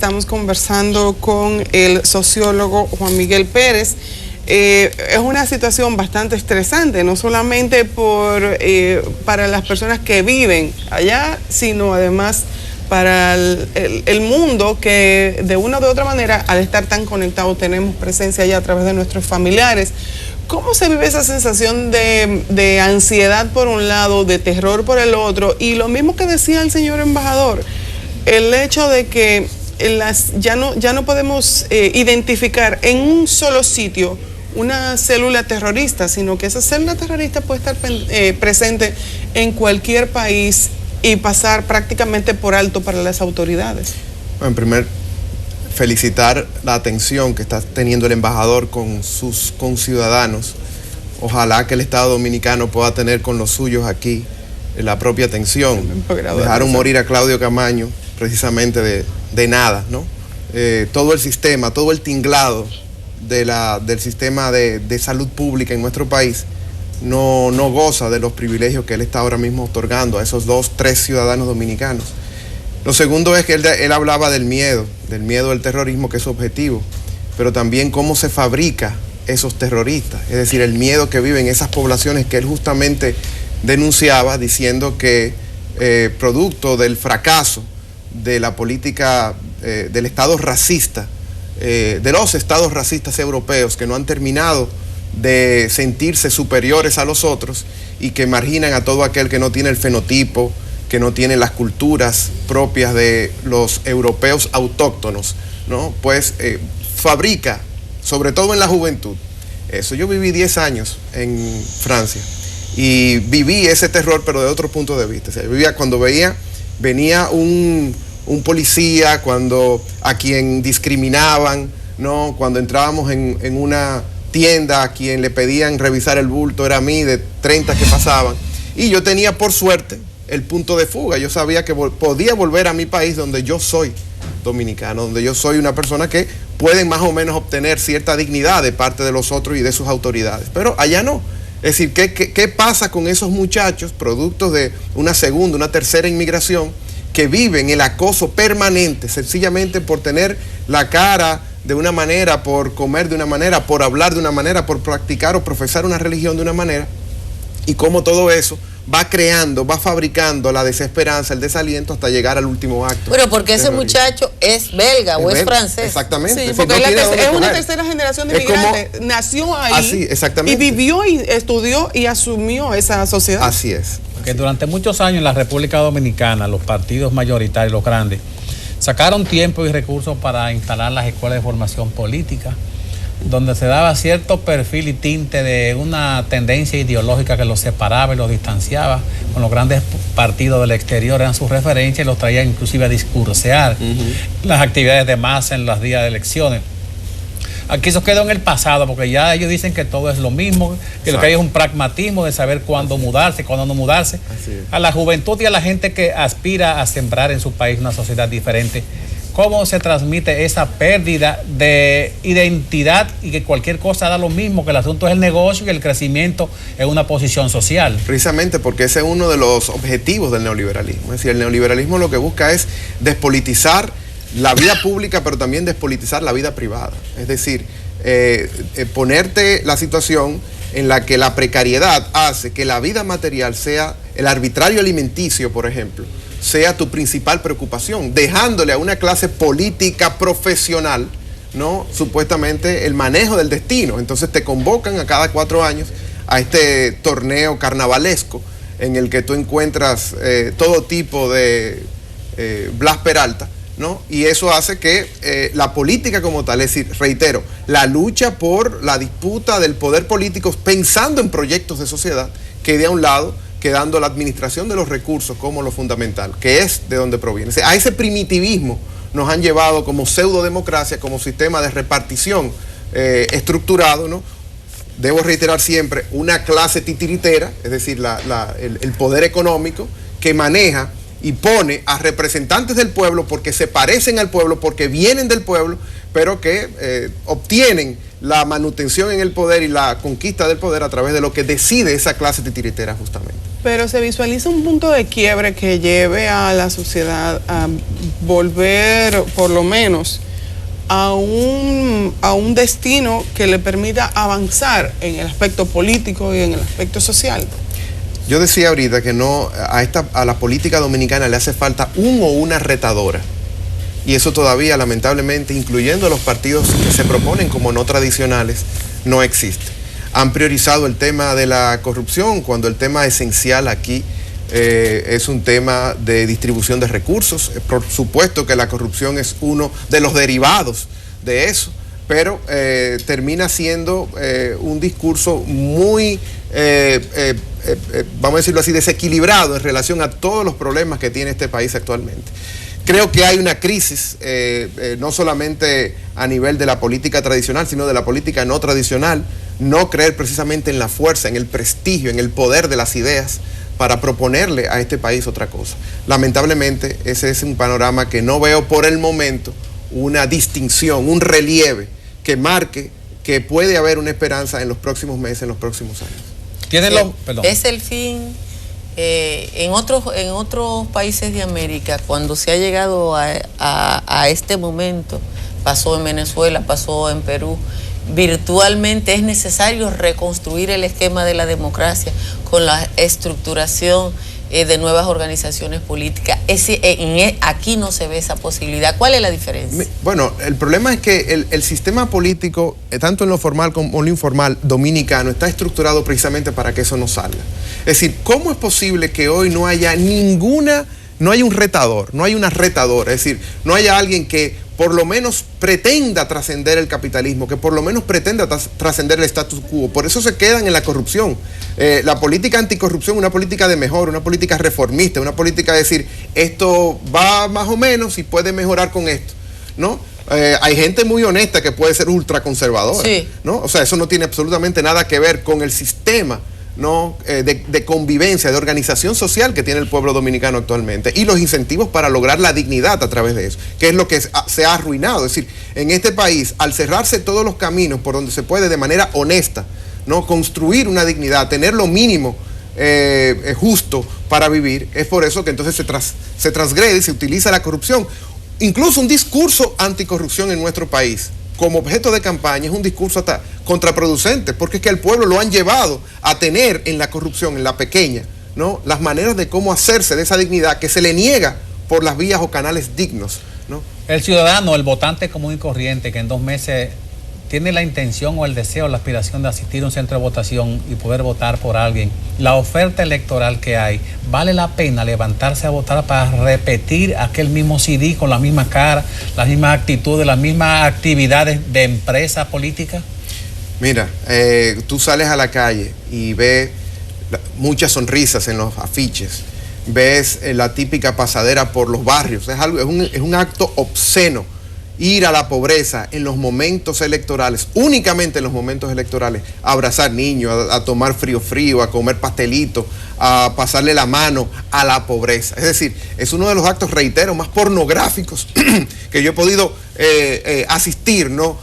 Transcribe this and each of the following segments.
Estamos conversando con el sociólogo Juan Miguel Pérez. Es una situación bastante estresante, no solamente para las personas que viven allá, sino además para el mundo que de una u otra manera, al estar tan conectado, tenemos presencia allá a través de nuestros familiares. ¿Cómo se vive esa sensación de ansiedad por un lado, de terror por el otro? Y lo mismo que decía el señor embajador, el hecho de que ya no podemos identificar en un solo sitio una célula terrorista, sino que esa célula terrorista puede estar presente en cualquier país y pasar prácticamente por alto para las autoridades. En primer, felicitar la atención que está teniendo el embajador con sus conciudadanos. Ojalá que el Estado Dominicano pueda tener con los suyos aquí la propia atención. Dejaron morir a Claudio Camaño precisamente de nada, ¿no? Todo el sistema, todo el tinglado del sistema de salud pública en nuestro país no goza de los privilegios que él está ahora mismo otorgando a esos 2-3 ciudadanos dominicanos. Lo segundo es que él hablaba del miedo del terrorismo, que es su objetivo, pero también cómo se fabrica esos terroristas, es decir, el miedo que viven esas poblaciones que él justamente denunciaba, diciendo que producto del fracaso de la política del Estado racista, de los estados racistas europeos que no han terminado de sentirse superiores a los otros y que marginan a todo aquel que no tiene el fenotipo, que no tiene las culturas propias de los europeos autóctonos, ¿no? Pues fabrica, sobre todo en la juventud, eso. Yo viví 10 años en Francia y viví ese terror, pero de otro punto de vista. O sea, yo vivía cuando venía un policía, cuando a quien discriminaban, ¿no? Cuando entrábamos en una tienda, a quien le pedían revisar el bulto, era a mí, de 30 que pasaban. Y yo tenía, por suerte, el punto de fuga. Yo sabía que podía volver a mi país, donde yo soy dominicano, donde yo soy una persona que puede más o menos obtener cierta dignidad de parte de los otros y de sus autoridades. Pero allá no. Es decir, ¿qué pasa con esos muchachos, productos de una segunda, una tercera inmigración, que viven el acoso permanente, sencillamente por tener la cara de una manera, por comer de una manera, por hablar de una manera, por practicar o profesar una religión de una manera, y cómo todo eso va creando, va fabricando la desesperanza, el desaliento, hasta llegar al último acto? Bueno, porque ese muchacho es belga o es francés. Exactamente. Sí, porque es una tercera generación de migrantes. Nació ahí, así, exactamente, y vivió y estudió y asumió esa sociedad. Así es. Porque durante muchos años en la República Dominicana, los partidos mayoritarios, los grandes, sacaron tiempo y recursos para instalar las escuelas de formación política, donde se daba cierto perfil y tinte de una tendencia ideológica que los separaba y los distanciaba, con los grandes partidos del exterior eran sus referencias y los traían inclusive a discursear las actividades de masa en los días de elecciones. Aquí eso quedó en el pasado, porque ya ellos dicen que todo es lo mismo, que lo que hay es un pragmatismo de saber cuándo mudarse, cuándo no mudarse. A la juventud y a la gente que aspira a sembrar en su país una sociedad diferente, ¿cómo se transmite esa pérdida de identidad y que cualquier cosa da lo mismo, que el asunto es el negocio y el crecimiento es una posición social? Precisamente porque ese es uno de los objetivos del neoliberalismo. Es decir, el neoliberalismo lo que busca es despolitizar la vida pública, pero también despolitizar la vida privada. Es decir, ponerte la situación en la que la precariedad hace que la vida material sea, el arbitrario alimenticio, por ejemplo, sea tu principal preocupación, dejándole a una clase política profesional, ¿no?, supuestamente el manejo del destino. Entonces te convocan a cada 4 años a este torneo carnavalesco en el que tú encuentras todo tipo de Blas Peralta, ¿no? Y eso hace que la política como tal, es decir, reitero, la lucha por la disputa del poder político pensando en proyectos de sociedad, quede a un lado, quedando la administración de los recursos como lo fundamental, que es de donde proviene. O sea, a ese primitivismo nos han llevado como pseudodemocracia, como sistema de repartición estructurado, ¿no? Debo reiterar siempre, una clase titiritera, es decir, el poder económico que maneja y pone a representantes del pueblo porque se parecen al pueblo, porque vienen del pueblo, pero que obtienen la manutención en el poder y la conquista del poder a través de lo que decide esa clase titiritera justamente. Pero se visualiza un punto de quiebre que lleve a la sociedad a volver, por lo menos, a un destino que le permita avanzar en el aspecto político y en el aspecto social. Yo decía ahorita que no a la política dominicana le hace falta un o una retadora. Y eso todavía, lamentablemente, incluyendo los partidos que se proponen como no tradicionales, no existe. Han priorizado el tema de la corrupción cuando el tema esencial aquí es un tema de distribución de recursos. Por supuesto que la corrupción es uno de los derivados de eso, pero termina siendo un discurso muy, vamos a decirlo así, desequilibrado en relación a todos los problemas que tiene este país actualmente. Creo que hay una crisis, no solamente a nivel de la política tradicional, sino de la política no tradicional. No creer precisamente en la fuerza, en el prestigio, en el poder de las ideas para proponerle a este país otra cosa. Lamentablemente, ese es un panorama que no veo por el momento una distinción, un relieve que marque que puede haber una esperanza en los próximos meses, en los próximos años. Es el fin. En otros países de América, cuando se ha llegado a este momento, pasó en Venezuela, pasó en Perú, virtualmente es necesario reconstruir el esquema de la democracia con la estructuración de nuevas organizaciones políticas. Aquí no se ve esa posibilidad. ¿Cuál es la diferencia? Bueno, el problema es que el sistema político, tanto en lo formal como en lo informal dominicano, está estructurado precisamente para que eso no salga. Es decir, ¿cómo es posible que hoy no haya no hay un retador, no hay una retadora? Es decir, no haya alguien que por lo menos pretenda trascender el capitalismo, que por lo menos pretenda trascender el status quo. Por eso se quedan en la corrupción. La política anticorrupción, una política de mejora, una política reformista, una política de decir, esto va más o menos y puede mejorar con esto, ¿no? Hay gente muy honesta que puede ser ultraconservadora, sí, ¿no? O sea, eso no tiene absolutamente nada que ver con el sistema, ¿no? De convivencia, de organización social que tiene el pueblo dominicano actualmente y los incentivos para lograr la dignidad a través de eso, que es lo que se ha arruinado. Es decir, en este país, al cerrarse todos los caminos por donde se puede de manera honesta, ¿no? Construir una dignidad, tener lo mínimo justo para vivir, es por eso que entonces se transgrede y se utiliza la corrupción. Incluso un discurso anticorrupción en nuestro país como objeto de campaña es un discurso hasta contraproducente, porque es que al pueblo lo han llevado a tener en la corrupción, en la pequeña, ¿no? Las maneras de cómo hacerse de esa dignidad que se le niega por las vías o canales dignos, ¿no? El ciudadano, el votante común y corriente que en 2 meses tiene la intención o el deseo, la aspiración de asistir a un centro de votación y poder votar por alguien, la oferta electoral que hay, ¿vale la pena levantarse a votar para repetir aquel mismo CD con la misma cara, las mismas actitudes, las mismas actividades de empresa política? Mira, tú sales a la calle y ves muchas sonrisas en los afiches, ves la típica pasadera por los barrios, es un acto obsceno ir a la pobreza en los momentos electorales, únicamente en los momentos electorales, a abrazar niños, a tomar frío, a comer pastelito, a pasarle la mano a la pobreza. Es decir, es uno de los actos, reitero, más pornográficos que yo he podido asistir, ¿no?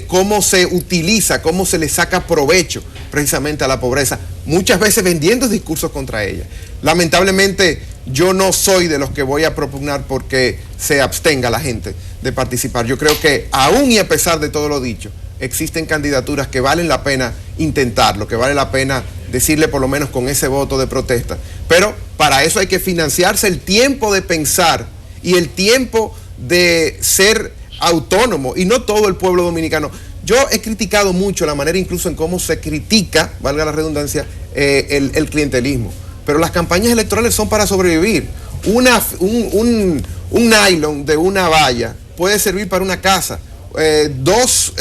Cómo se utiliza, cómo se le saca provecho precisamente a la pobreza, muchas veces vendiendo discursos contra ella. Lamentablemente, yo no soy de los que voy a propugnar porque se abstenga la gente de participar. Yo creo que aún y a pesar de todo lo dicho, existen candidaturas que valen la pena intentarlo, que vale la pena decirle por lo menos con ese voto de protesta. Pero para eso hay que financiarse el tiempo de pensar y el tiempo de ser autónomo, y no todo el pueblo dominicano. Yo he criticado mucho la manera incluso en cómo se critica, valga la redundancia, el clientelismo. Pero las campañas electorales son para sobrevivir. Un nylon de una valla puede servir para una casa. 2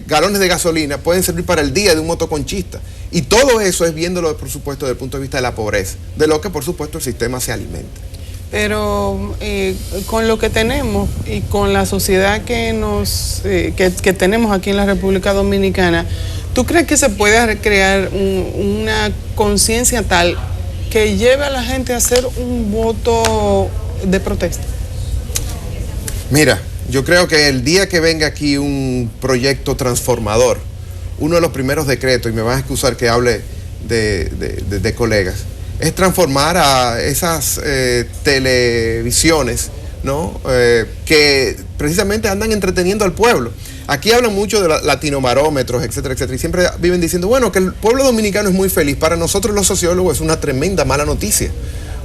galones de gasolina pueden servir para el día de un motoconchista. Y todo eso es viéndolo, por supuesto, desde el punto de vista de la pobreza, de lo que, por supuesto, el sistema se alimenta. Pero con lo que tenemos y con la sociedad que tenemos aquí en la República Dominicana, ¿tú crees que se puede crear una conciencia tal que lleve a la gente a hacer un voto de protesta? Mira, yo creo que el día que venga aquí un proyecto transformador, uno de los primeros decretos, y me van a excusar que hable de colegas. Es transformar a esas televisiones, ¿no? Que precisamente andan entreteniendo al pueblo. Aquí hablan mucho de latinobarómetros, etcétera, etcétera, y siempre viven diciendo, bueno, que el pueblo dominicano es muy feliz. Para nosotros los sociólogos es una tremenda mala noticia,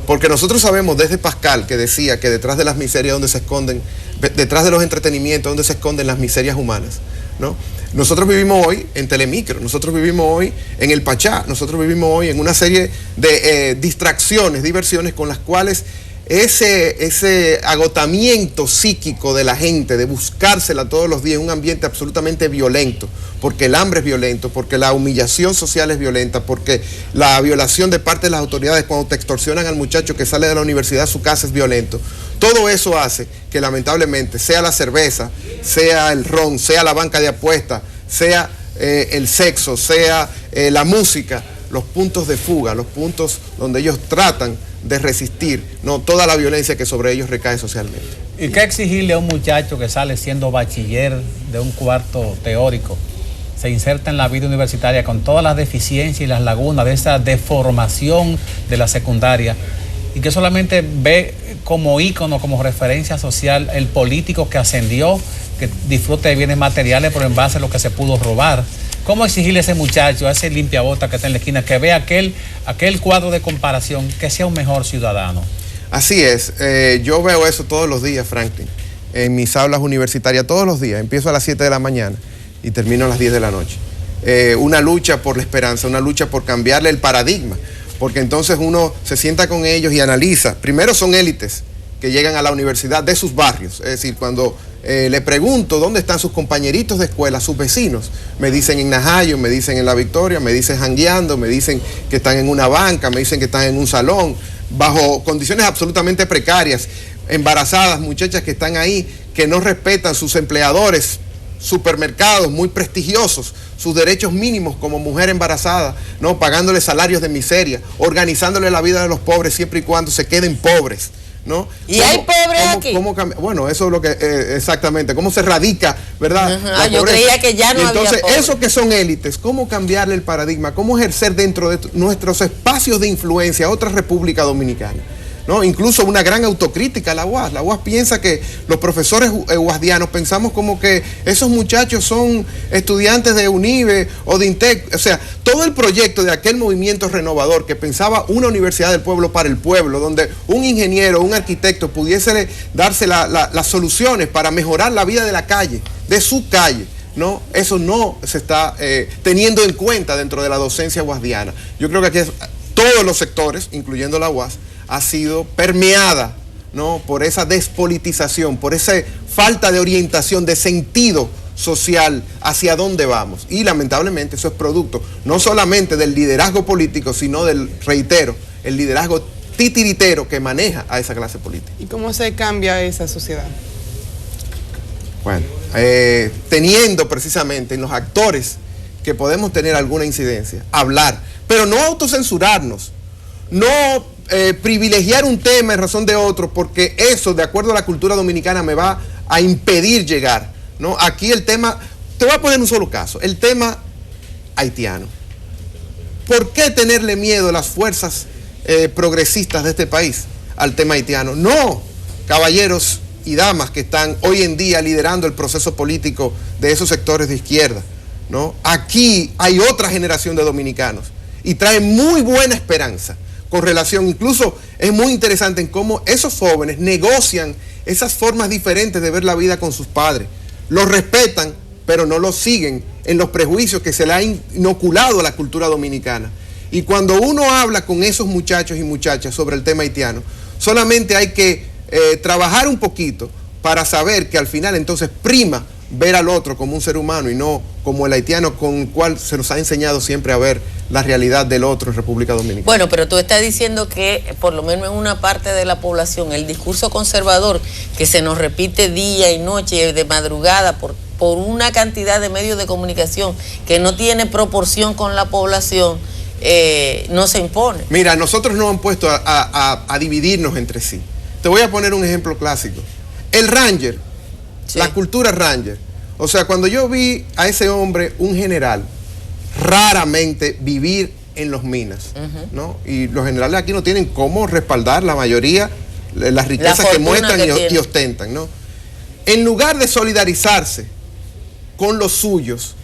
porque nosotros sabemos desde Pascal, que decía que detrás de las miserias donde se esconden, detrás de los entretenimientos donde se esconden las miserias humanas, ¿no? Nosotros vivimos hoy en Telemicro, nosotros vivimos hoy en el Pachá, nosotros vivimos hoy en una serie de distracciones, diversiones con las cuales ese agotamiento psíquico de la gente, de buscársela todos los días en un ambiente absolutamente violento, porque el hambre es violento, porque la humillación social es violenta, porque la violación de parte de las autoridades cuando te extorsionan al muchacho que sale de la universidad a su casa es violento. Todo eso hace que lamentablemente sea la cerveza, sea el ron, sea la banca de apuestas, sea el sexo, sea la música, los puntos de fuga, los puntos donde ellos tratan de resistir, no toda la violencia que sobre ellos recae socialmente. ¿Y qué exigirle a un muchacho que sale siendo bachiller de un cuarto teórico, se inserta en la vida universitaria con todas las deficiencias y las lagunas de esa deformación de la secundaria, y que solamente ve como ícono, como referencia social el político que ascendió, que disfrute de bienes materiales, pero en base a lo que se pudo robar? ¿Cómo exigirle a ese muchacho, a ese limpiabota que está en la esquina, que vea aquel cuadro de comparación, que sea un mejor ciudadano? Así es, yo veo eso todos los días, Franklin, en mis aulas universitarias, todos los días. Empiezo a las 7 de la mañana y termino a las 10 de la noche. Una lucha por la esperanza, una lucha por cambiarle el paradigma, porque entonces uno se sienta con ellos y analiza. Primero son élites que llegan a la universidad de sus barrios, es decir, cuando le pregunto dónde están sus compañeritos de escuela, sus vecinos, me dicen en Najayo, me dicen en La Victoria, me dicen jangueando, me dicen que están en una banca, me dicen que están en un salón, bajo condiciones absolutamente precarias, embarazadas, muchachas que están ahí, que no respetan sus empleadores, supermercados muy prestigiosos, sus derechos mínimos como mujer embarazada, ¿no? Pagándole salarios de miseria, organizándole la vida de los pobres siempre y cuando se queden pobres, ¿no? ¿Y hay pobres aquí? Bueno, eso es lo que, exactamente, cómo se radica, ¿verdad? Yo creía que ya no había pobres. Entonces, eso que son élites, ¿cómo cambiarle el paradigma? ¿Cómo ejercer dentro de nuestros espacios de influencia a otra República Dominicana? ¿No? Incluso una gran autocrítica a la UAS. La UAS piensa que los profesores uasdianos pensamos como que esos muchachos son estudiantes de UNIBE o de INTEC. O sea, todo el proyecto de aquel movimiento renovador que pensaba una universidad del pueblo para el pueblo, donde un ingeniero, un arquitecto pudiese darse las soluciones para mejorar la vida de la calle, de su calle, ¿no? Eso no se está teniendo en cuenta dentro de la docencia uasdiana. Yo creo que aquí todos los sectores, incluyendo la UAS, ha sido permeada, ¿no? Por esa despolitización, por esa falta de orientación, de sentido social hacia dónde vamos. Y lamentablemente eso es producto no solamente del liderazgo político, sino del, reitero, el liderazgo titiritero que maneja a esa clase política. ¿Y cómo se cambia esa sociedad? Bueno, teniendo precisamente en los actores que podemos tener alguna incidencia, hablar, pero no autocensurarnos, no privilegiar un tema en razón de otro, porque eso, de acuerdo a la cultura dominicana, me va a impedir llegar, ¿no? Aquí el tema, te voy a poner un solo caso, el tema haitiano. ¿Por qué tenerle miedo a las fuerzas progresistas de este país al tema haitiano? No, caballeros y damas que están hoy en día liderando el proceso político de esos sectores de izquierda, ¿no? Aquí hay otra generación de dominicanos y trae muy buena esperanza con relación, incluso es muy interesante en cómo esos jóvenes negocian esas formas diferentes de ver la vida con sus padres. Los respetan, pero no los siguen en los prejuicios que se le ha inoculado a la cultura dominicana. Y cuando uno habla con esos muchachos y muchachas sobre el tema haitiano, solamente hay que trabajar un poquito para saber que al final entonces prima ver al otro como un ser humano y no como el haitiano con el cual se nos ha enseñado siempre a ver la realidad del otro en República Dominicana. Bueno, pero tú estás diciendo que por lo menos en una parte de la población el discurso conservador que se nos repite día y noche, de madrugada, por una cantidad de medios de comunicación que no tiene proporción con la población, no se impone. Mira, nosotros nos han puesto a dividirnos entre sí. Te voy a poner un ejemplo clásico. El Ranger, sí. La cultura Ranger. O sea, cuando yo vi a ese hombre, un general, raramente vivir en los minas, ¿no? Y los generales aquí no tienen cómo respaldar la mayoría, las riquezas que muestran y ostentan, ¿no? En lugar de solidarizarse con los suyos,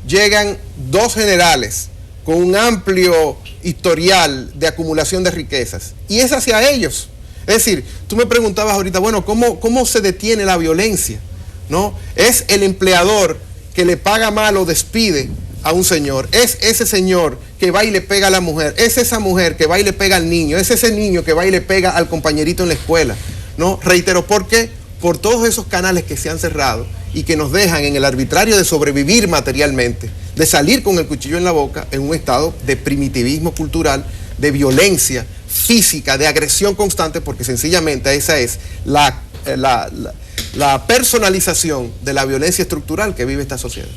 llegan dos generales con un amplio historial de acumulación de riquezas, y es hacia ellos. Es decir, tú me preguntabas ahorita, bueno, ¿cómo se detiene la violencia? ¿No? Es el empleador que le paga mal o despide a un señor, es ese señor que va y le pega a la mujer, es esa mujer que va y le pega al niño, es ese niño que va y le pega al compañerito en la escuela, ¿no? Reitero, ¿por qué? Por todos esos canales que se han cerrado y que nos dejan en el arbitrario de sobrevivir materialmente, de salir con el cuchillo en la boca en un estado de primitivismo cultural, de violencia física, de agresión constante, porque sencillamente esa es la personalización de la violencia estructural que vive esta sociedad.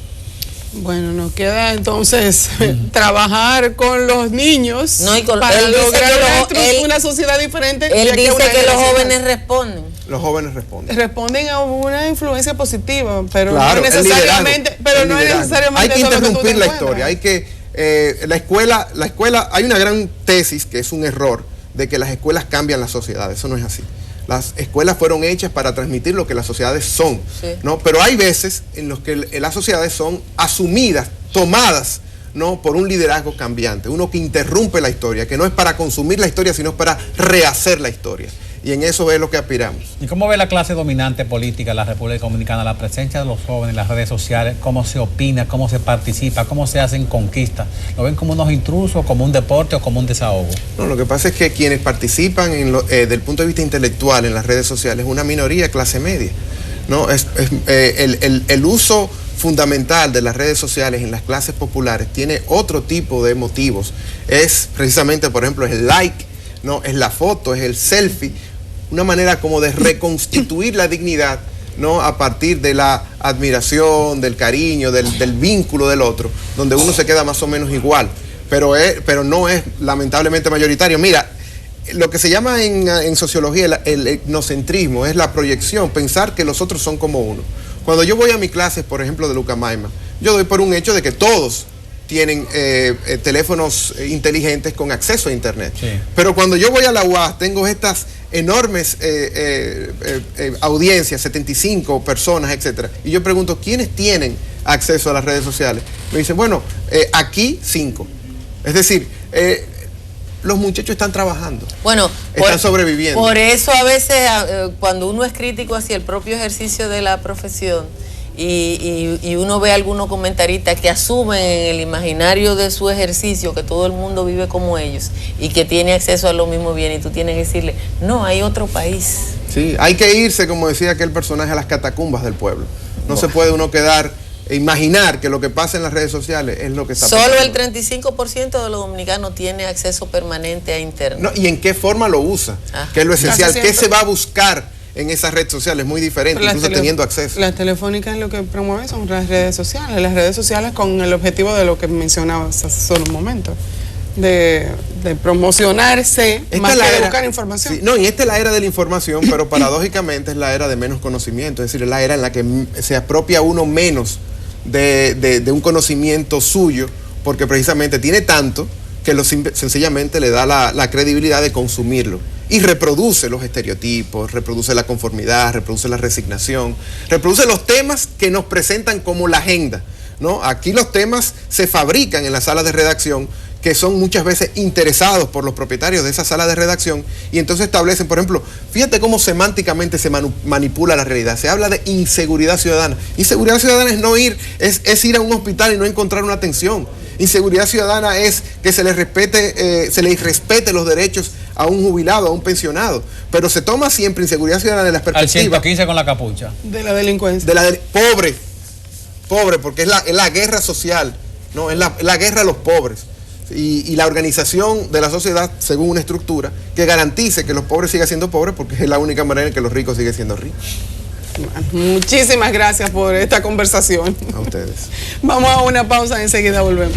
Bueno, nos queda entonces trabajar con los niños para lograr una sociedad diferente. Él dice que los jóvenes responden. Los jóvenes responden. Responden a una influencia positiva, pero claro, no necesariamente. Hay que interrumpir la historia. Hay que la escuela, hay una gran tesis que es un error de que las escuelas cambian la sociedad. Eso no es así. Las escuelas fueron hechas para transmitir lo que las sociedades son, ¿no? Pero hay veces en los que las sociedades son asumidas, tomadas, ¿no? Por un liderazgo cambiante, uno que interrumpe la historia, que no es para consumir la historia, sino para rehacer la historia. Y en eso es lo que aspiramos. ¿Y cómo ve la clase dominante política de la República Dominicana, la presencia de los jóvenes en las redes sociales, cómo se opina, cómo se participa, cómo se hacen conquistas? ¿Lo ven como unos intrusos, como un deporte o como un desahogo? No, lo que pasa es que quienes participan desde el punto de vista intelectual en las redes sociales es una minoría clase media, ¿no? El uso fundamental de las redes sociales en las clases populares tiene otro tipo de motivos. Es precisamente, por ejemplo, es el like, ¿no? Es la foto, es el selfie, una manera como de reconstituir la dignidad, ¿no? A partir de la admiración, del cariño, del vínculo del otro, donde uno se queda más o menos igual, pero no es lamentablemente mayoritario. Mira, lo que se llama en sociología el etnocentrismo es la proyección, pensar que los otros son como uno. Cuando yo voy a mis clases, por ejemplo, de Lucamayma, yo doy por un hecho de que todos tienen teléfonos inteligentes con acceso a internet. Sí. Pero cuando yo voy a la UAS, tengo estas enormes audiencias, 75 personas, etcétera. Y yo pregunto, ¿quiénes tienen acceso a las redes sociales? Me dicen, bueno, aquí 5. Es decir, los muchachos están trabajando, están sobreviviendo. Por eso a veces cuando uno es crítico hacia el propio ejercicio de la profesión, y uno ve a algunos comentaristas que asumen en el imaginario de su ejercicio que todo el mundo vive como ellos y que tiene acceso a lo mismo bien, y tú tienes que decirle, no, hay otro país. Sí, hay que irse, como decía aquel personaje, a las catacumbas del pueblo. No se puede uno quedar e imaginar que lo que pasa en las redes sociales es lo que está pasando. Solo el 35% de los dominicanos tiene acceso permanente a internet. No, ¿y en qué forma lo usa? Que es lo esencial. ¿Qué se va a buscar en esas redes sociales? Muy diferente, incluso teniendo acceso. Las telefónicas lo que promueven son las redes sociales con el objetivo de lo que mencionabas hace solo un momento, de promocionarse más que de buscar información. Sí, no, y esta es la era de la información, pero paradójicamente es la era de menos conocimiento, es decir, es la era en la que se apropia uno menos de un conocimiento suyo, porque precisamente tiene tanto que sencillamente le da la credibilidad de consumirlo. Y reproduce los estereotipos, reproduce la conformidad, reproduce la resignación, reproduce los temas que nos presentan como la agenda, ¿no? Aquí los temas se fabrican en las salas de redacción, que son muchas veces interesados por los propietarios de esa sala de redacción, y entonces establecen, por ejemplo, fíjate cómo semánticamente se manipula la realidad. Se habla de inseguridad ciudadana. Inseguridad ciudadana es no ir, es ir a un hospital y no encontrar una atención. Inseguridad ciudadana es que se les respete los derechos a un jubilado, a un pensionado. Pero se toma siempre inseguridad ciudadana de las perspectivas. Al 115 con la capucha. De la delincuencia. Pobre, porque es la guerra social, ¿no? Es la guerra a los pobres. Y la organización de la sociedad según una estructura que garantice que los pobres sigan siendo pobres, porque es la única manera en que los ricos siguen siendo ricos. Muchísimas gracias por esta conversación. A ustedes. Vamos a una pausa, enseguida volvemos.